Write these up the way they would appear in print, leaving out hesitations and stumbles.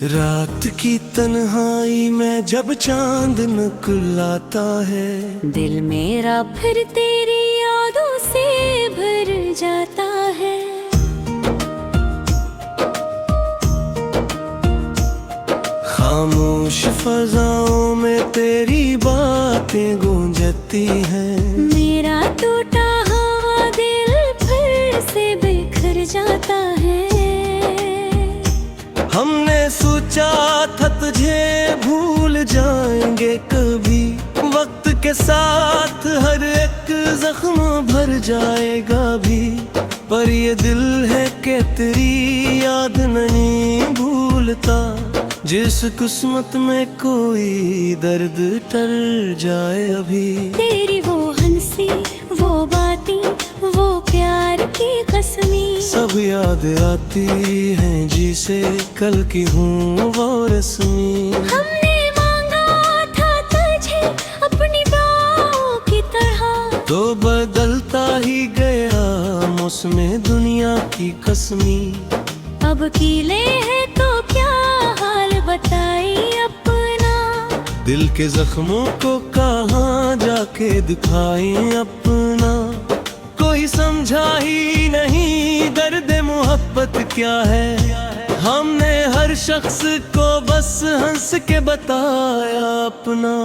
रात की तन्हाई में जब चांद मुस्कुराता है, दिल मेरा फिर तेरी यादों से भर जाता है। खामोश फजाओं में तेरी बातें गूंजती हैं। मेरा टूटा हुआ दिल फिर से बिखर जाता है। हमने सोचा था तुझे भूल जाएंगे कभी, वक्त के साथ हर एक जख्म भर जाएगा भी। पर ये दिल है कि तेरी याद नहीं भूलता, जिस किस्मत में कोई दर्द टल जाए अभी। तेरी वो हंसी, वो बातें, वो प्यार की कसमें सब याद आती हैं जिसे कल की हूँ वो रस्मी। हमने मांगा था तुझे अपनी बाहों की तरह, तो बदलता ही गया मौसम दुनिया की कसमी। अब कीले है तो क्या हाल बताई अपना, दिल के जख्मों को कहाँ जाके दिखाएं अपना। कोई समझा ही नहीं दर्द मोहब्बत क्या है, हमने हर शख्स को बस हंस के बताया अपना।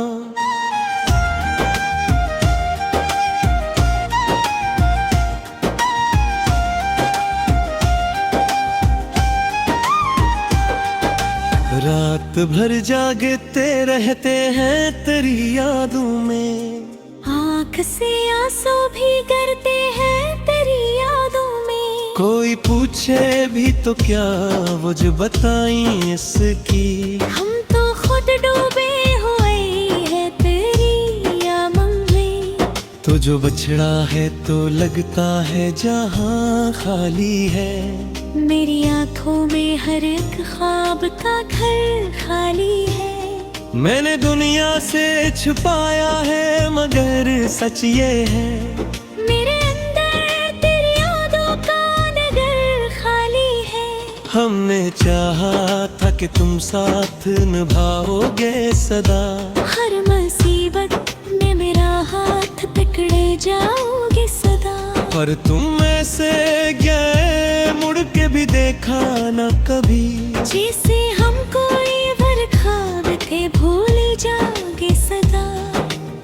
रात भर जागते रहते हैं तेरी यादों में, आँख से आंसू भी गिरते हैं तेरी यादों में। कोई पूछे भी तो क्या वो जो बताई इसकी, हम तो खुद डूबे हुए हैं तेरी यामों में। तो जो बछड़ा है तो लगता है जहाँ खाली है। मेरी आँखों में हर एक ख्वाब का घर खाली है। मैंने दुनिया से छुपाया है मगर सच ये है, मेरे अंदर तेरी यादों का नगर खाली है। हमने चाहा था कि तुम साथ निभाओगे सदा, हर मुसीबत में मेरा हाथ पकड़े जाओगे सदा। पर तुम ऐसे गए मुड़ के भी देखा न कभी, जैसे हम कोई भर ख्वाब थे भूल जाओगे सदा।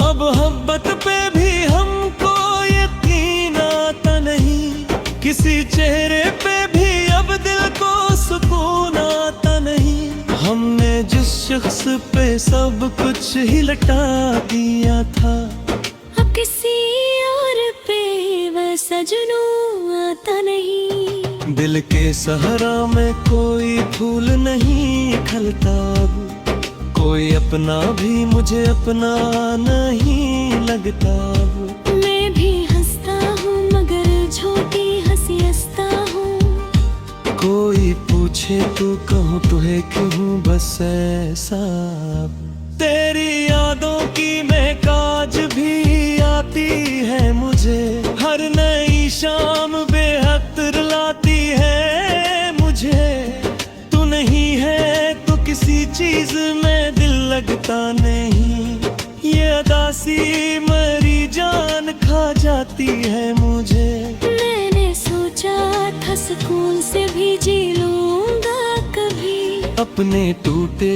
अब मोहब्बत पे भी हमको यकीन आता नहीं, किसी चेहरे पे भी अब दिल को सुकून आता नहीं। हमने जिस शख्स पे सब कुछ ही लटा दिया था, अब किसी और पे वैसा जुनून आता नहीं। दिल के सहरा में कोई फूल नहीं खिलता अब, कोई अपना भी मुझे अपना नहीं लगता अब। मैं भी हंसता हूँ मगर झूठी हंसी हंसता हूँ। कोई पूछे तो कहूँ तुहे क्यों बस ऐसा। तेरी यादों की महकाज भी आती है मुझे, हर नई शाम बेहद रुलाती है मुझे। तू नहीं है तो किसी चीज में दिल लगता नहीं, ये अदासी मरी जान खा जाती है मुझे। मैंने सोचा था सुकून से भी जी लूंगा कभी, अपने टूटे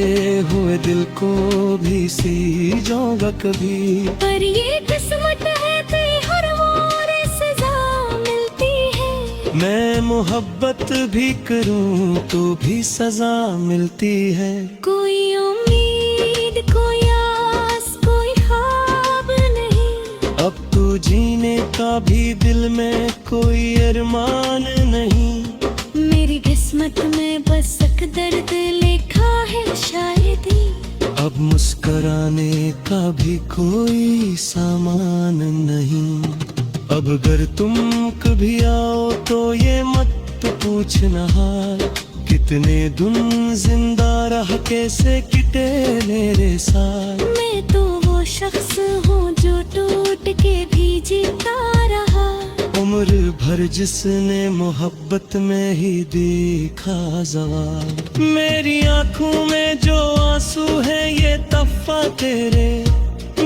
हुए दिल को भी सी जाऊंगा कभी। पर ये किस्मत है कि हर मोड़ सजा मिलती है। मैं मोहब्बत भी करूं तो भी सजा मिलती है। कोई उम्मीद, कोई आस, कोई ख्वाब नहीं, अब तो जीने का भी दिल में कोई अरमान नहीं। मेरी किस्मत में बस एक दर्द लिखा है शायद ही, अब मुस्कुराने का भी कोई सामान नहीं। अब अगर तुम कभी आओ तो ये मत पूछना हाल, कितने दिन जिंदा रह कैसे किटे मेरे साल। मैं तो वो शख्स हूँ जो टूट के भी जीता रहा। उम्र और भर जिसने मोहब्बत में ही देखा जवाब। मेरी आंखों में जो आंसू है ये तफ़ा तेरे,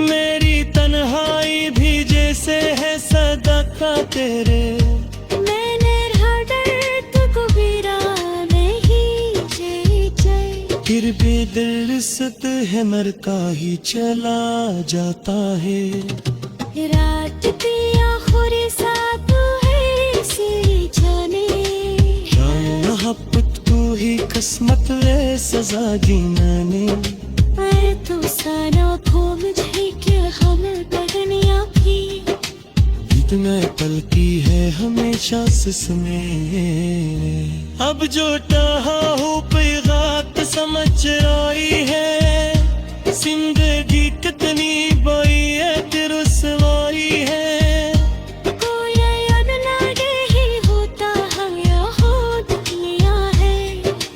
मेरी तन्हाई भी जैसे है सदका तेरे। मैंने दर्द को गिरा नहीं जय फिर भी दिल सत है मरता ही चला जाता है। रात की आखिरी साथ है सी जाने, मोहब्बत को ही किस्मत है सजा जीने। मैं तो सारा खो मुझे क्या हम दुनिया की, इतना पल की है हमेशा सिसमें। अब जो चाहा हो पैगात समझ आई है, जिंदगी कितनी बड़ी है रुसवाई है। कोई याद लागे ही होता है या हो दुनिया है,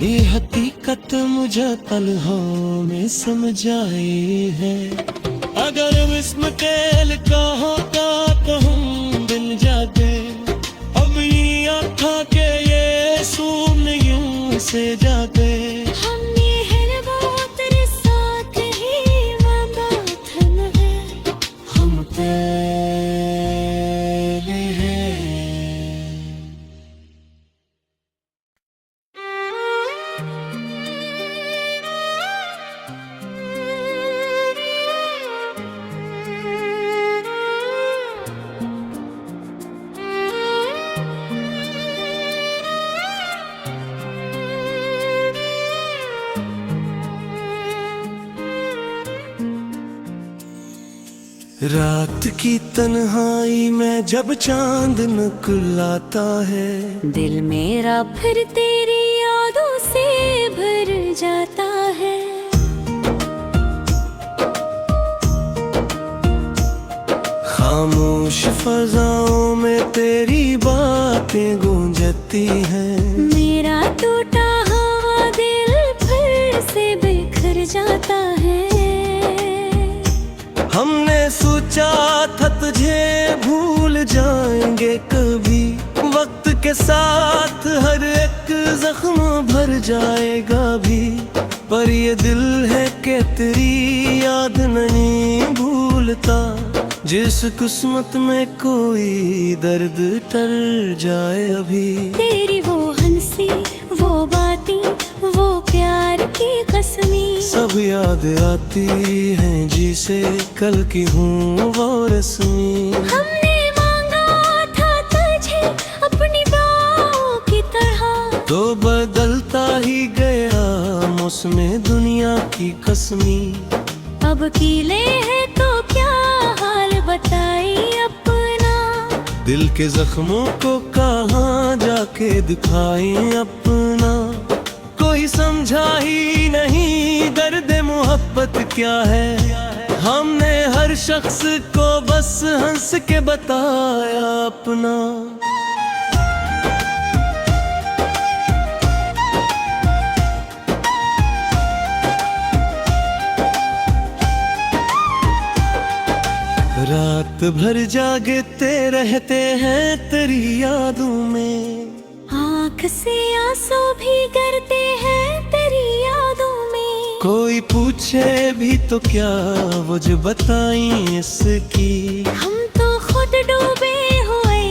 ये हकीकत मुझे पलहों में समझाई है। अगर विस्म कैल का होता तो हम दिल जाते, अब ये आँखा के ये सुन यूं से जाते। हमने है वो तेरे साथ ही वादा थम है, हम तेरे हैं। रात की तन्हाई में जब चांद मुस्कुराता है, दिल मेरा फिर तेरी यादों से भर जाता है। खामोश फजाओं में तेरी बातें गूंजती हैं। मेरा टूटा हुआ दिल फिर से बिखर जाता है। हमने सोचा था तुझे भूल जाएंगे कभी, वक्त के साथ हर एक जख्म भर जाएगा भी। पर ये दिल है कि तेरी याद नहीं भूलता, जिस किस्मत में कोई दर्द टर जाए अभी। तेरी वो हंसी वो बातें वो प्यार की कसमें सब याद आती हैं जिसे कल की हूँ वो रस्मी। हमने मांगा था तुझे अपनी बाहों की तरह, तो बदलता ही गया मौसमे दुनिया की कसमी। अब कीले है तो क्या हाल बताई अपना, दिल के जख्मों को कहाँ जाके दिखाई अपना। कोई समझा ही नहीं दर्द मोहब्बत क्या है, हमने हर शख्स को बस हंस के बताया अपना। रात भर जागते रहते हैं तेरी यादों में, आँख से आंसू भी गिरते हैं तेरी यादों में। कोई पूछे भी तो क्या वो जो बताई इसकी, हम तो खुद डूबे हुए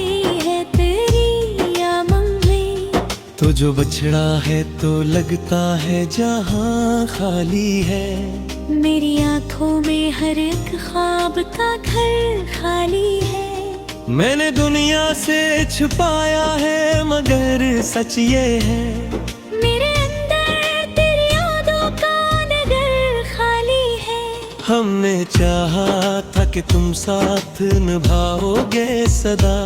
हैं तेरी यामों में। तो जो बछड़ा है तो लगता है जहाँ खाली है। मेरी आंखों में हर एक ख्वाब का घर खाली है। मैंने दुनिया से छुपाया है मगर सच ये है, मेरे अंदर तेरी यादों का नगर खाली है। हमने चाहा था कि तुम साथ निभाओगे सदा,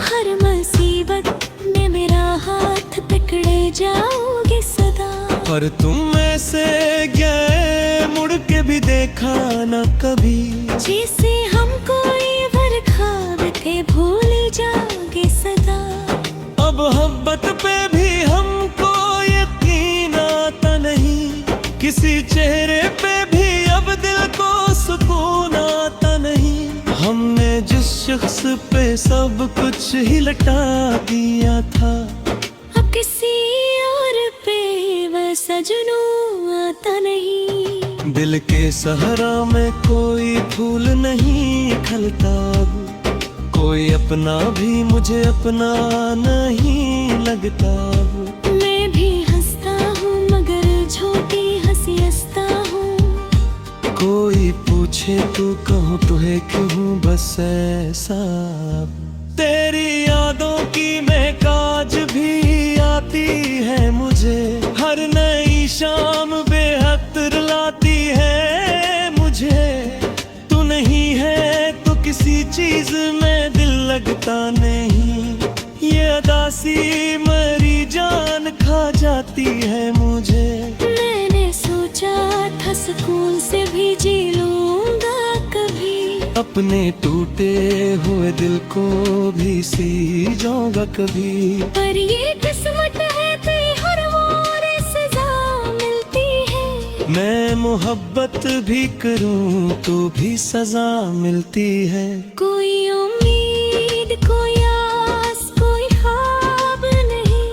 हर मुसीबत में मेरा हाथ पकड़े जाओगे सदा। पर तुम ऐसे गए मुड़ के भी देखा न कभी, जैसे हम कोई भर ख्वाब थे भूल जाओगे सदा। अब मोहब्बत पे भी हमको यकीन आता नहीं, किसी चेहरे पे भी अब दिल को सुकून आता नहीं। हमने जिस शख्स पे सब कुछ ही लटा दिया था। अब किसी और पे वैसा जुनून आता नहीं। दिल के सहरा में कोई फूल नहीं खिलता अब, कोई अपना भी मुझे अपना नहीं लगता अब। मैं भी हंसता हूँ मगर झूठी हंसी हंसता हूँ। कोई पूछे तो कहूँ तुहे क्यों बस ऐसा। तेरी यादों की महकाज भी आती है मुझे, हर नई शाम बेहद रुलाती है मुझे। तू नहीं है तो किसी चीज में दिल लगता नहीं, ये अदासी मरी जान खा जाती है मुझे। मैंने सोचा था सुकून से भी जी लूंगा कभी, अपने टूटे हुए दिल को भी सी जाऊंगा कभी। पर ये किस्मत है कि हर मोड़ सजा मिलती है। मैं मोहब्बत भी करूं तो भी सजा मिलती है। कोई उम्मीद कोई आस कोई ख्वाब नहीं,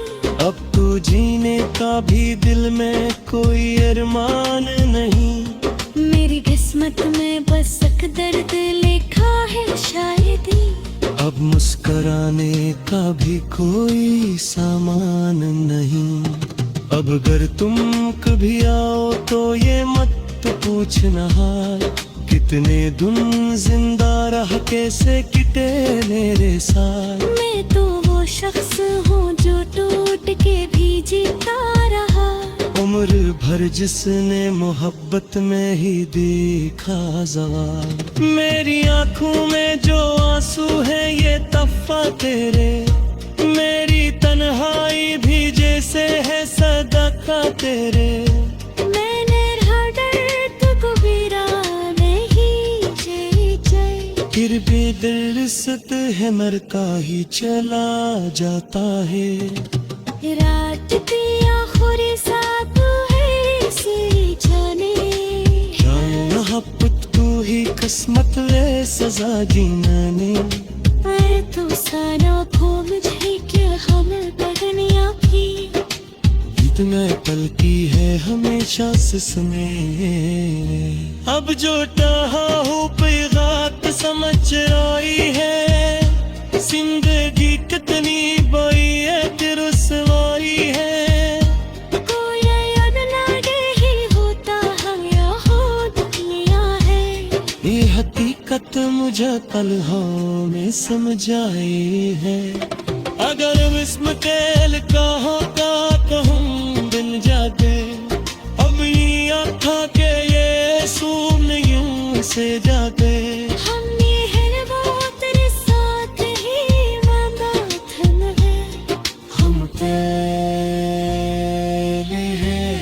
अब तो जीने का भी दिल में कोई अरमान नहीं। मेरी किस्मत में बस एक दर्द लिखा है शायद ही। अब मुस्कुराने का भी कोई सामान नहीं। अब अगर तुम कभी आओ तो ये मत पूछना हाल, कितने दिन जिंदा रह कैसे किटे मेरे साथ। मैं तो वो शख्स हूँ जो टूट के भी जीता रहा। उम्र भर जिसने मोहब्बत में ही देखा ज़वाल। मेरी आंखों में जो आंसू है ये तफ़ा तेरे, मेरी तन्हाई भी जैसे है सदका तेरे। मैंने हर दर्द को गिरा नहीं जय फिर भी दिल रिश्त है मरता ही चला जाता है। रात की आखिरी साथ है इसी जाने, मोहब्बत तू ही किस्मत ले सजा जीना ने। पर तू सारा खो मुझे क्या हमें दुनिया की। इतना पल की है हमेशा से सुने। अब जो चाहा हो पैगात समझ आई है, जिंदगी कितनी बड़ी है रुसवाई है। कोई याद लागे ही होता हम यहाँ दुनिया है। ये हकीकत मुझे पलहों में समझ आई है। अगर इसम तेल का होता कहूँ बिन जाते, अब ये आँखा के ये सूम यूं से जाते। हमने हर वो तेरे साथ ही वादा थन है। हम तेरे हैं।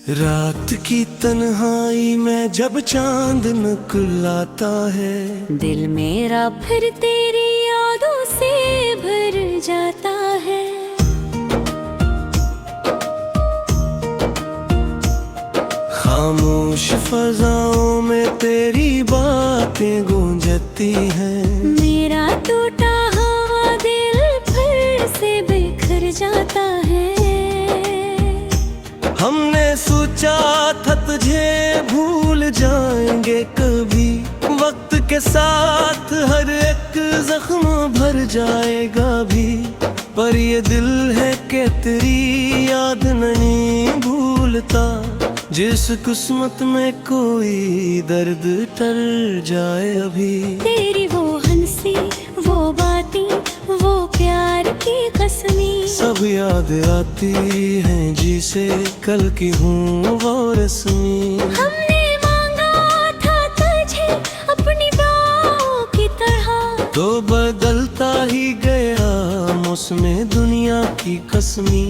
रात की तन्हाई में जब चांद मुस्कुराता है, दिल मेरा फिर तेरी यादों से भर जाता है। खामोश फजाओं में तेरी बातें गूंजती हैं। मेरा टूटा हुआ दिल फिर से बिखर जाता है। हमने सोचा था तुझे भूल जाएंगे कभी, वक्त के साथ हर एक जख्म भर जाएगा भी। पर ये दिल है कि तेरी याद नहीं भूलता, जिस किस्मत में कोई दर्द टल जाए अभी। तेरी वो हंसी वो बातें वो प्यार की कसमें सब याद आती हैं जिसे कल की हूँ वो रस्मी। हमने मांगा था तुझे अपनी बाहों की तरह, तो बदलता ही गया मौसम दुनिया की कसमी।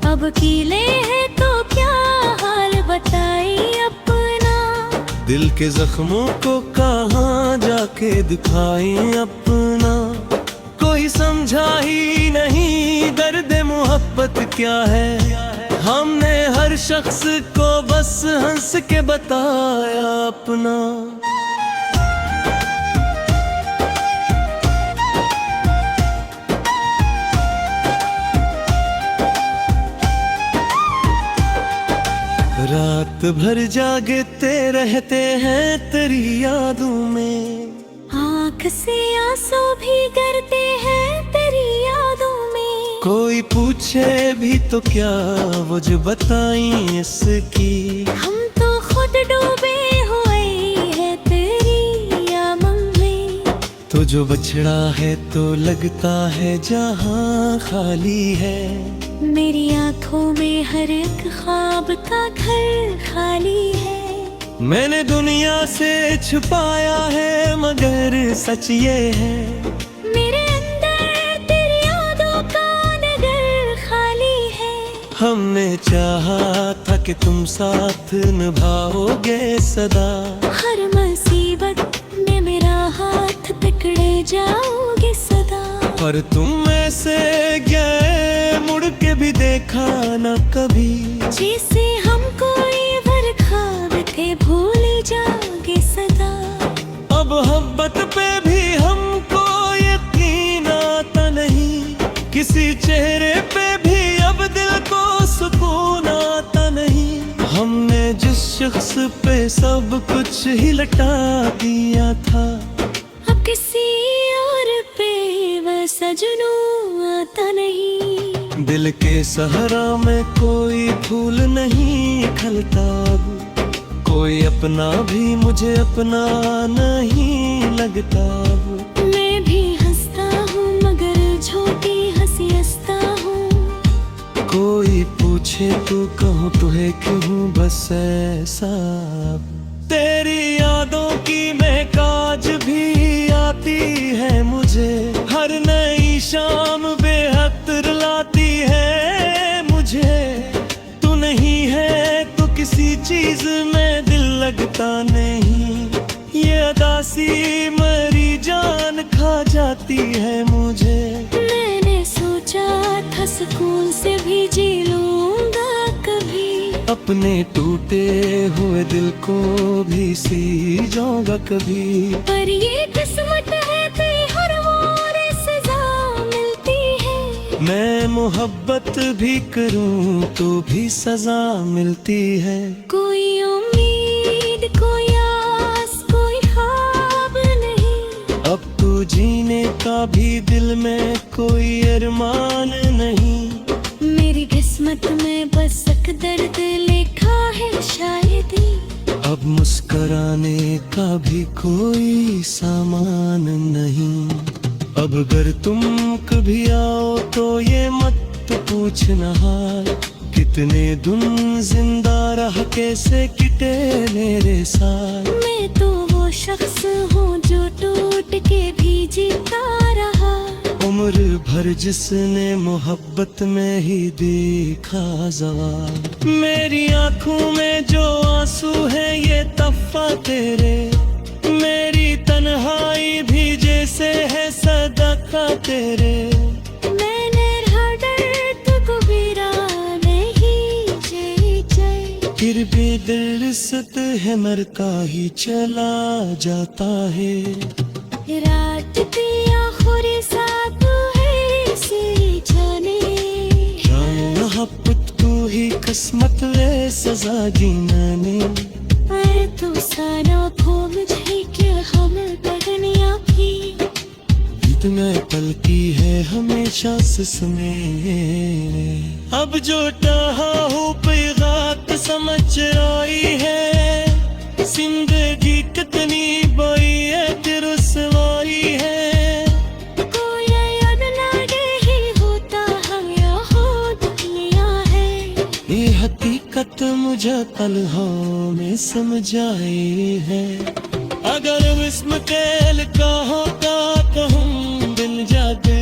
अब कीले है तो क्या हाल बताई अपना, दिल के जख्मों को कहाँ जाके दिखाएं अपना। कोई समझा ही नहीं दर्द मोहब्बत क्या है, हमने हर शख्स को बस हंस के बताया अपना। रात भर जागते रहते हैं तेरी यादों में, आँख से आंसू भी गिरते हैं तेरी यादों में। कोई पूछे भी तो क्या वो जो बताई इसकी, हम तो खुद डूबे हुए हैं तेरी यामों में। तो जो बछड़ा है तो लगता है जहाँ खाली है, मेरी आँखों में हर एक ख्वाब का घर खाली है। मैंने दुनिया से छुपाया है मगर सच ये है, मेरे अंदर तेरी यादों का नगर खाली है। हमने चाहा था कि तुम साथ निभाओगे सदा, हर मुसीबत में मेरा हाथ पकड़े जाओगे सदा। पर तुम ऐसे गए मुड़ के भी देखा न कभी, जैसे हम कोई ख्वाब थे भूल जाओगे सदा। अब मोहब्बत पे भी हमको यकीन आता नहीं, किसी चेहरे पे भी अब दिल को सुकून आता नहीं। हमने जिस शख्स पे सब कुछ ही लटा दिया था, अब किसी और पे बस जुनू आता नहीं। दिल के सहरा में कोई फूल नहीं खिलता, कोई अपना भी मुझे अपना नहीं लगता। मैं भी हंसता हूँ मगर झूठी हंसी हंसता हूँ। कोई पूछे तो कहूँ तुझे क्यों बस ऐसा। तेरी यादों की महकाज भी आती है मुझे, हर नई शाम बेहद रुलाती है मुझे। तू नहीं है तो किसी चीज में दिल लगता नहीं, ये अदासी मरी जान खा जाती है मुझे। मैंने सोचा था सुकून से भी जी लूंगा कभी, अपने टूटे हुए दिल को भी सी जाऊंगा कभी। पर ये किस्मत है कि हर मोड़ सजा मिलती है। मैं मोहब्बत भी करूं तो भी सजा मिलती है। कोई उम्मीद कोई आस कोई ख्वाब नहीं, अब तो जीने का भी दिल में कोई अरमान नहीं। मेरी किस्मत में बस एक दर्द लिखा है शायद ही, अब मुस्कुराने का भी कोई सामान नहीं। अब अगर तुम कभी आओ तो ये मत पूछना हाल, कितने दिन जिंदा रह कैसे किटे मेरे साथ। मैं तो वो शख्स हूँ जो टूट के भी जीता रहा, उम्र भर जिसने मोहब्बत में ही देखा ज़वाल। मेरी आंखों में जो आंसू है ये तफ़ा तेरे, मेरी तन्हाई भी जैसे है सदका तेरे। मैंने फिर भी दिल रिश्त है मरता ही चला जाता है। रात की आखिरी सांस है से जाने, मोहब्बत को ही किस्मत ले सजा जीना ने। पर तू सारा भूल मुझे क्या हम दुनिया की, बीत में पलती है हमेशा में। अब जो चाहा हूँ पैगात समझ आई है, जिंदगी कितनी बड़ी है तेरे रुसवाई है। कोई याद लागे ही होता हम यहाँ दुनिया है, ये हकीकत मुझे तन्हाई में समझाई है। अगर विस्म तेल का होता तो हम बिन जाते,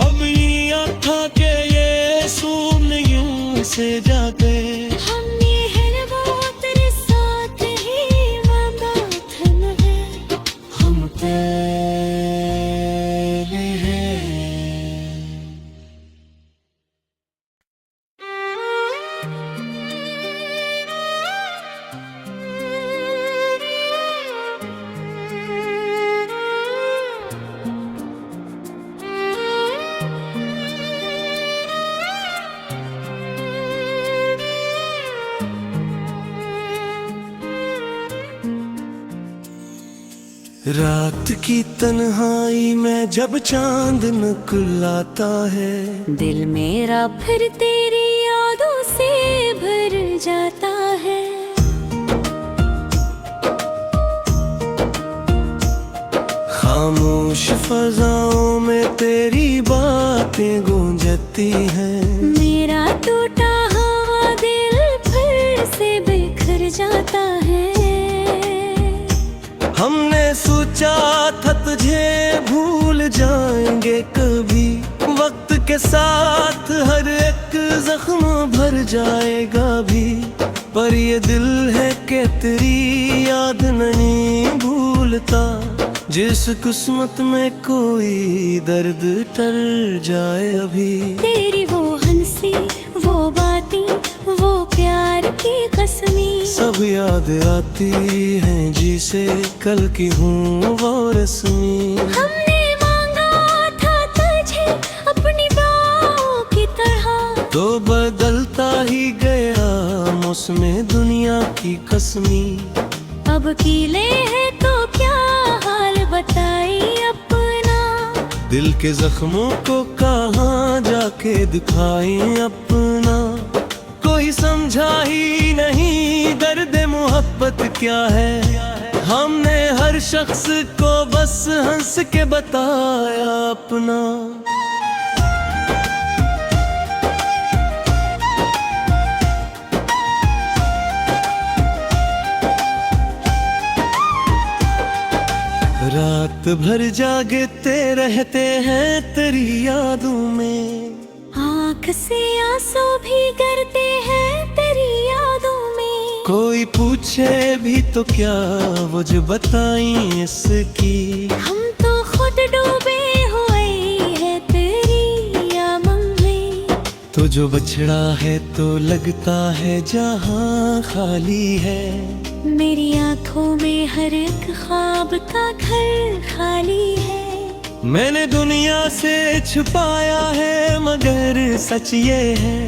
अब ये आँखा के ये सून यूं से जाते। हमने है वो तेरे साथ ही वादा थन है, हम तेरे हैं। रात की तन्हाई में जब चांद निकलाता है, दिल मेरा फिर तेरी यादों से भर जाता है। खामोश फजाओं में तेरी बातें गूंजती हैं। मेरा टूटा हुआ दिल फिर से बिखर जाता है। हमने सोचा था तुझे भूल जाएंगे कभी, वक्त के साथ हर एक जख्म भर जाएगा भी, पर ये दिल है कि तेरी याद नहीं भूलता। जिस किस्मत में कोई दर्द टल जाए अभी, तेरी वो हंसी, वो बातें, वो प्यार की कसमें सब याद आती हैं जिसे कल की हूँ वो रस्मी। हमने मांगा था तुझे अपनी बाहों की तरह, तो बदलता ही गया मौसम दुनिया की कसमी। अब कीले है तो क्या हाल बताई अपना, दिल के जख्मों को कहाँ जाके दिखाएं अपना। कोई समझा ही नहीं दर्द मोहब्बत क्या है, हमने हर शख्स को बस हंस के बताया अपना। रात भर जागते रहते हैं तेरी यादों में, आँख से आंसू भी गिरते हैं तेरी यादों में। कोई पूछे भी तो क्या वो जो बताई इसकी, हम तो खुद डूबे हुए हैं तेरी यामम में। तो जो बछड़ा है तो लगता है जहाँ खाली है, मेरी आँखों में हर एक ख्वाब का घर खाली है। मैंने दुनिया से छुपाया है मगर सच ये है,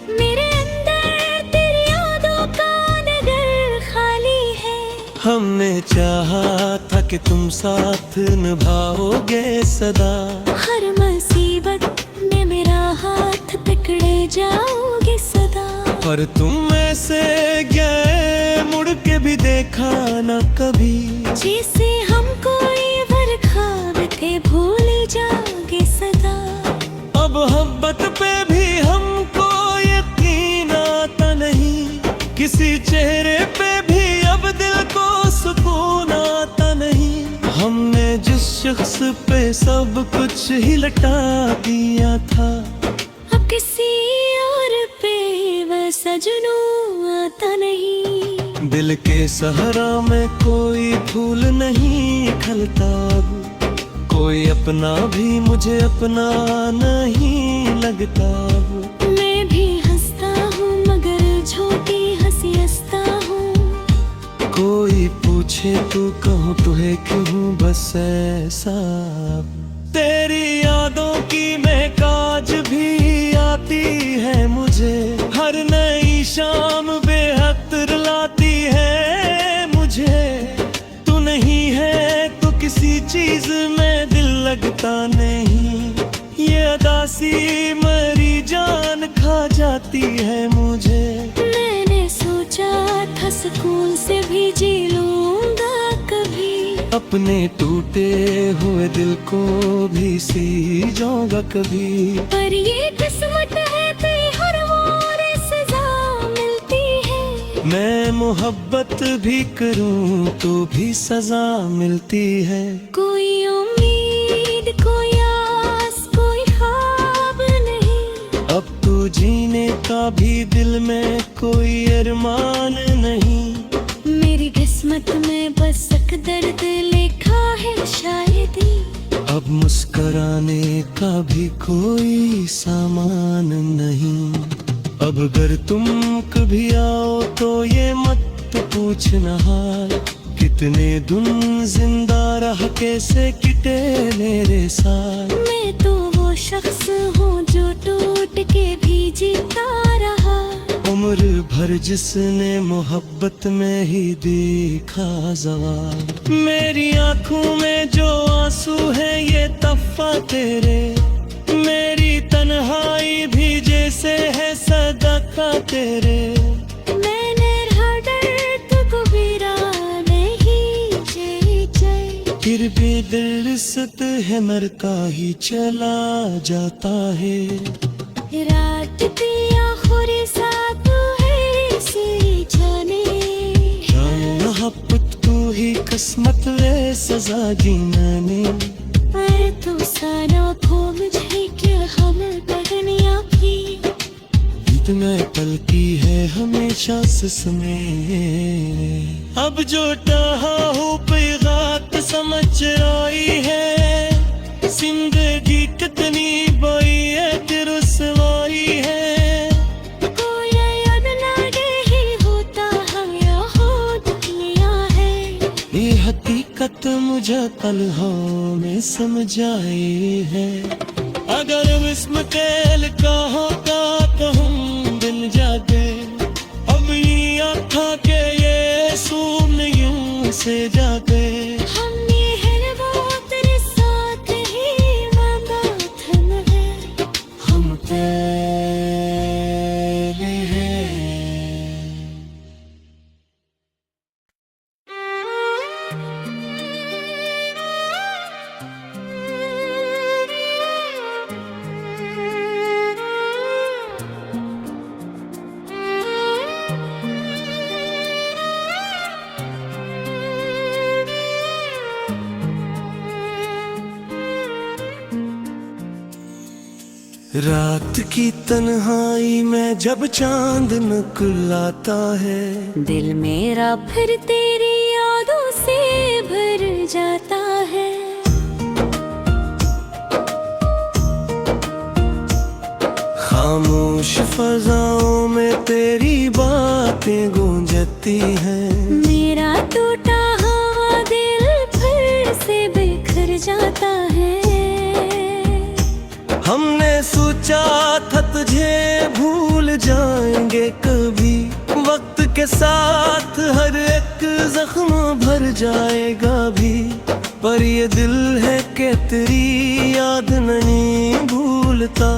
मेरे अंदर तेरी यादों का नगर खाली है। हमने चाहा था कि तुम साथ निभाओगे सदा, हर मुसीबत में मेरा हाथ पकड़े जाओगे सदा। पर तुम ऐसे गए मुड़ के भी देखा न कभी, जैसे हम कोई ख्वाब थे भूल जाओगे सदा। अब मोहब्बत पे भी हमको यकीन आता नहीं, किसी चेहरे पे भी अब दिल को सुकून आता नहीं। हमने जिस शख्स पे सब कुछ ही लटा दिया था, अब किसी और पे वैसा जुनून आता नहीं। दिल के सहरा में कोई फूल नहीं खिलता अब, कोई अपना भी मुझे अपना नहीं लगता अब। मैं भी हंसता हूँ मगर छोटी हंसी हंसता हूँ। कोई पूछे तो कहूँ तुहे क्यों बस ऐसा। तेरी यादों की महकाज भी आती है मुझे, हर नई शाम बेहद रुलाती है मुझे। तू नहीं है तो किसी चीज में दिल लगता नहीं, ये अदासी मरी जान खा जाती है मुझे। मैंने सोचा था सुकून से भी जी लूंगा कभी, अपने टूटे हुए दिल को भी सी जाऊंगा कभी। पर ये किस्मत है कि हर वो सजा मिलती है, मैं मोहब्बत भी करूं तो भी सजा मिलती है। कोई उम्मीद, कोई आस, कोई ख्वाब नहीं। अब तो जीने का भी दिल में कोई अरमान नहीं। मेरी किस्मत में बस एक दर्द लिखा है शायद ही। अब मुस्कुराने का भी कोई सामान नहीं। अब अगर तुम कभी आओ तो ये मत पूछना हाल, कितने दिन जिंदा रह कैसे किटे मेरे साथ। मैं तो वो शख्स हूँ जो टूट के भी जीता रहा। उम्र भर जिसने मोहब्बत में ही देखा जवाब। मेरी आंखों में जो आंसू है ये तफ़ा तेरे। मेरी तन्हाई भी जैसे है सदका तेरे। मैंने दर्द को गिरा नहीं चाहिए। फिर भी दिल सत है मरता ही चला जाता है। रात की आखिरी साथ है सी जाने। मोहब्बत तू ही किस्मत वे सजा जीना ने। पर तू सारा खो मुझे क्या हम दुनिया की। इतना पलती है हमेशा में। अब जो चाहा हो पैगात समझ आई है। जिंदगी कितनी बड़ी है रुसवाई है। कोई याद लागे ही होता हम यहाँ दुनिया है। ये हकीकत मुझे तन्हाई में समझाई है। अगर इसम कैल का होता तो हम दिन जागे। अब ये आँखा के ये सून यूं से जागे। हमने हर वो तेरे साथ ही वादा थम है। हम तेरे हैं। रात की तन्हाई में जब चांद निकलता है। दिल मेरा फिर तेरी यादों से भर जाता है। खामोश फजाओं में तेरी बातें गूंजती हैं। मेरा टूटा हुआ दिल फिर से बिखर जाता है। हमने सोचा था तुझे भूल जाएंगे कभी। वक्त के साथ हर एक जख्म भर जाएगा भी। पर ये दिल है कि तेरी याद नहीं भूलता।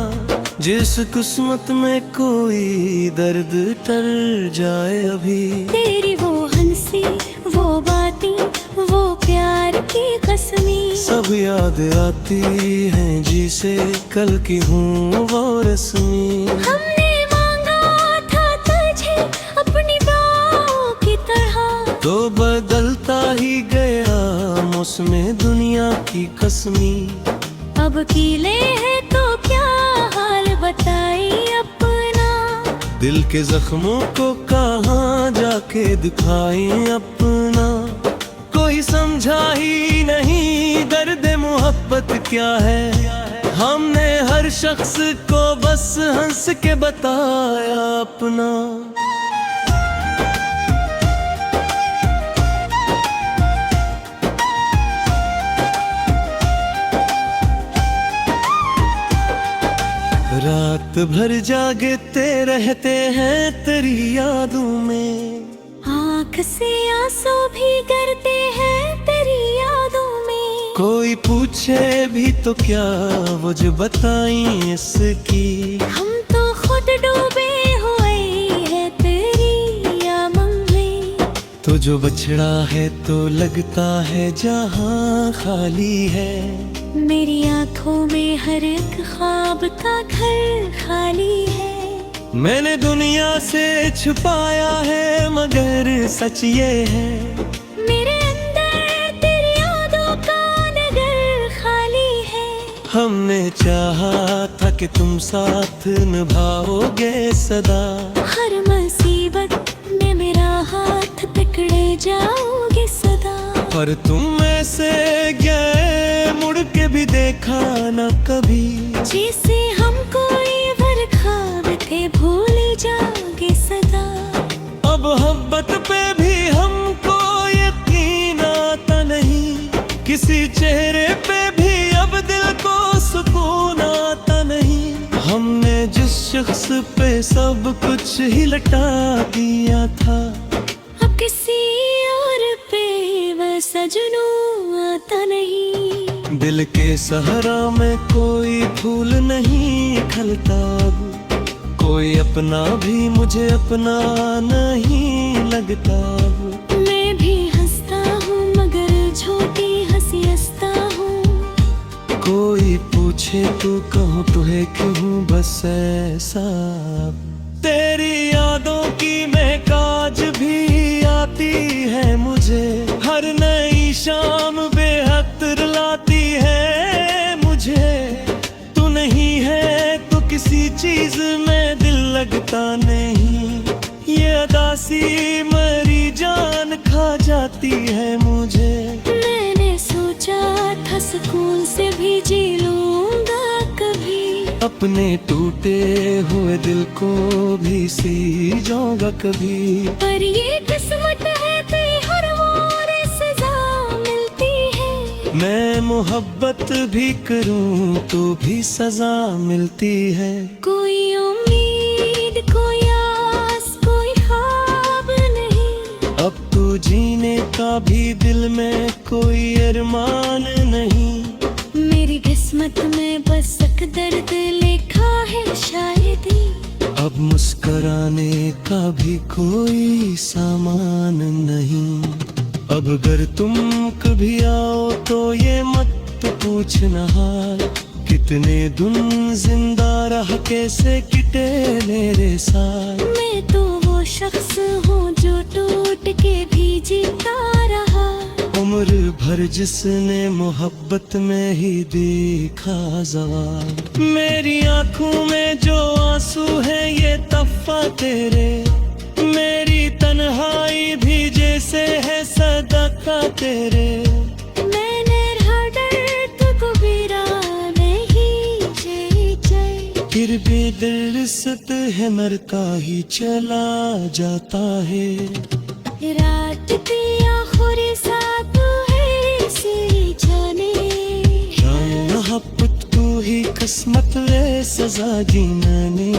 जिस किस्मत में कोई दर्द टर जाए अभी। तेरी वो हंसी, वो बातें, वो प्यार की कसमी सब याद आती हैं जिसे कल की हूँ वो रस्मी। हमने मांगा था तुझे अपनी बाहों की तरह। तो बदलता ही गया मौसम दुनिया की कसमी। अब कीले है तो क्या हाल बताई अपना। दिल के जख्मों को कहाँ जाके दिखाई अपना। कोई समझा ही नहीं दर्द मोहब्बत क्या है। हमने हर शख्स को बस हंस के बताया अपना। रात भर जागते रहते हैं तेरी यादों में। आँख से आंसू भी गिरते हैं तेरी यादों में। कोई पूछे भी तो क्या वो जो बताई इसकी। हम तो खुद डूबे हुए हैं तेरी यामों में। तो जो बछड़ा है तो लगता है जहाँ खाली है। मेरी आंखों में हर एक ख्वाब का घर खाली है। मैंने दुनिया से छुपाया है मगर सच ये है, मेरे अंदर तेरी यादों का नगर खाली है। हमने चाहा था कि तुम साथ निभाओगे सदा, हर मुसीबत में मेरा हाथ पकड़े जाओगे सदा। पर तुम ऐसे गए मुड़ के भी देखा न कभी, जैसे हम कोई ख्वाब थे भूल जाओगे सदा। अब मोहब्बत पे भी हमको यकीन आता नहीं, किसी चेहरे पे भी अब दिल को सुकून आता नहीं। हमने जिस शख्स पे सब कुछ ही लटा दिया था, अब किसी और पे वैसा जुनून आता नहीं। दिल के सहरा में कोई फूल नहीं खिलता, कोई अपना भी मुझे अपना नहीं लगता। मैं भी हंसता हूँ मगर झूठी हंसी हंसता हूँ। कोई पूछे तो कहूँ तुहे क्यों बस ऐसा। तेरी यादों की महकाज भी आती है मुझे, हर नई शाम बेहद रुलाती है मुझे। तू नहीं है तो किसी चीज में दिल लगता नहीं, ये अदासी मरी जान खा जाती है मुझे। मैंने सोचा था सुकून से भी जी लूंगा कभी, अपने टूटे हुए दिल को भी सी जाऊंगा कभी। पर ये किस्मत है कि हर मोड़ सजा मिलती है। मैं मोहब्बत भी करूं तो भी सजा मिलती है। कोई उम्मीद कोई आस कोई ख्वाब नहीं, अब तो जीने का भी दिल में कोई अरमान नहीं। मेरी किस्मत में बस एक दर्द लिखा है शायद ही, अब मुस्कुराने का भी कोई सामान नहीं। अब अगर तुम कभी आओ तो ये मत पूछना हाल, कितने दिन जिंदा रहा कैसे किटे मेरे साथ। मैं तो वो शख्स हूँ जो टूट के भी जीता रहा, उम्र भर जिसने मोहब्बत में ही देखा ज़वाल। मेरी आंखों में जो आंसू है ये तफ़ा तेरे, मेरी तन्हाई भी जैसे है सदका तेरे। मैंने हर दर्द को गिरा नहीं जय फिर भी दिल सत है मरता ही चला जाता है। रात की आखिरी साथ है सी जाने, मोहब्बत तू ही किस्मत वे सजा जीना ने।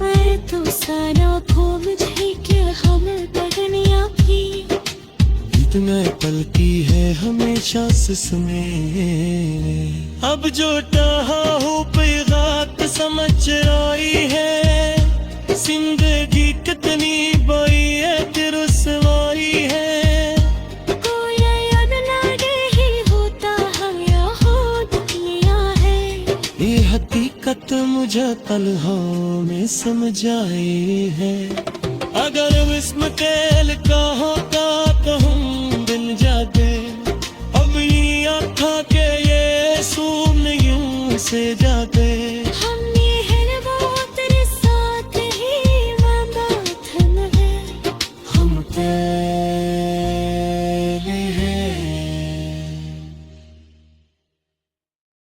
पर तू सारा खो मुझे क्या हम दुनिया की, इतना पलती है हमेशा में। अब जो चाहा हूँ पैगात समझ आई है, जिंदगी कितनी बड़ी है कि रुसवाई है। कोई याद लागे ही होता हम यहाँ दुनिया है, ये हकीकत मुझे तन्हाओं में समझ आई है। अगर इसम तेल का होता कहूँ दिन जागे, अब ये आँखा के ये सूम यूं से जागे।